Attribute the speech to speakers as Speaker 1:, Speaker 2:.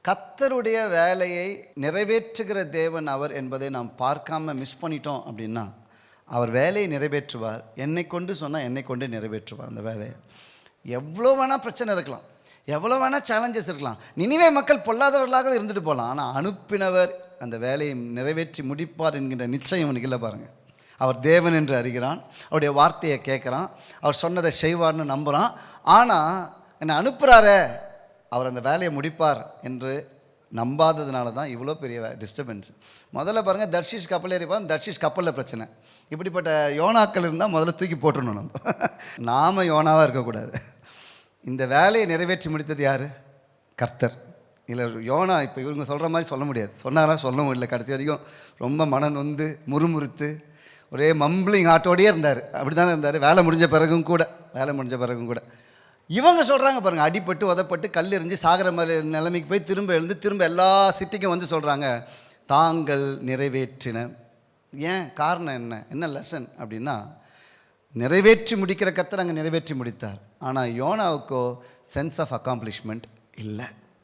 Speaker 1: கர்த்தருடைய வேலையை நிறைவேற்றுகிற தேவன் அவர் என்பதை நாம் பார்க்காம மிஸ் பண்ணிட்டோம் அப்படின்னா, அவர் வேலையை நிறைவேற்றுவார். என்னை கொண்டு சொன்னால் என்னை கொண்டு நிறைவேற்றுவார் அந்த வேலையை. எவ்வளோ வேணால் பிரச்சனை இருக்கலாம், எவ்வளோ வேணால் சேலஞ்சஸ் இருக்கலாம், நினிவே மக்கள் பொல்லாதவர்களாக இருந்துட்டு போகலாம், ஆனால் அனுப்பினவர் அந்த வேலையை நிறைவேற்றி முடிப்பார் என்கின்ற நிச்சயம் அவனுக்கு இல்லை. பாருங்கள், அவர் தேவன் என்று அறிகிறான், அவருடைய வார்த்தையை கேட்குறான், அவர் சொன்னதை செய்வார்னு நம்புகிறான். ஆனால் என்னை அனுப்புகிறாரே, அவர் அந்த வேலையை முடிப்பார் என்று நம்பாததுனால தான் இவ்வளோ பெரிய டிஸ்டர்பன்ஸ். முதல்ல பாருங்கள், தர்ஷீஷ் கப்பல் ஏறிப்பான், தர்ஷீஷ் கப்பலில் பிரச்சனை. இப்படிப்பட்ட யோனாக்கள் இருந்தால் முதல்ல தூக்கி போட்டுடணும். நாம் யோனாவாக இருக்கக்கூடாது. இந்த வேலையை நிறைவேற்றி முடித்தது யார்? கர்த்தர். இல்லை யோனா இப்போ இவங்க சொல்கிற மாதிரி சொல்ல முடியாது. சொன்னாரா? சொல்லவும் இல்லை. கடைசி வரைக்கும் ரொம்ப மனம் நொந்து முறுமுறுத்து ஒரே மம்பிளிங் ஆட்டோடையே இருந்தார். அப்படி தானே இருந்தார். வேலை முடிஞ்ச பிறகும் கூட இவங்க சொல்கிறாங்க பாருங்கள், அடிப்பட்டு உதப்பட்டு கல் எறிஞ்சு சாகர மாதிரி நிலைமைக்கு போய் திரும்ப எழுந்து திரும்ப எல்லா சிட்டிக்கும் வந்து சொல்கிறாங்க, தாங்கள் நிறைவேற்றின. ஏன்? காரணம் என்ன லெசன் அப்படின்னா, நிறைவேற்றி முடிக்கிற கர்த்தர் அங்கே நிறைவேற்றி முடித்தார். ஆனால் யோனாவுக்கோ சென்ஸ் ஆஃப் அக்காம்ப்ளிஷ்மெண்ட் இல்லை.